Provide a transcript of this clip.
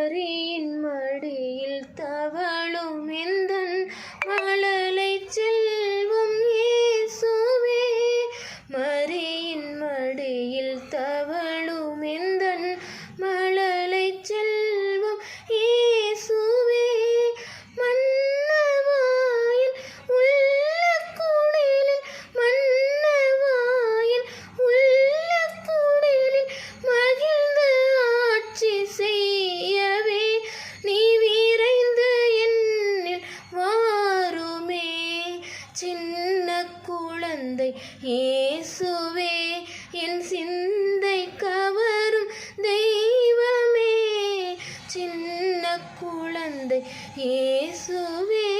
மரியின் மடியில் தவழும் எந்தன் மழலை செல்வம் இயேசுவே. மரியின் மடியில் தவழும் எந்தன் மழலை செல்வம் இயேசுவே. மன்னவாயில் உள்ள குடிலில் மன்னவாயில் உள்ள குடிலில் மகிழ்ந்து ஆட்சி செய்யவே நீ விரைந்து என்னில் வாருமே. சின்ன குழந்தை இயேசுவே, என் சிந்தை கவரும் தெய்வமே. சின்ன குழந்தை இயேசுவே.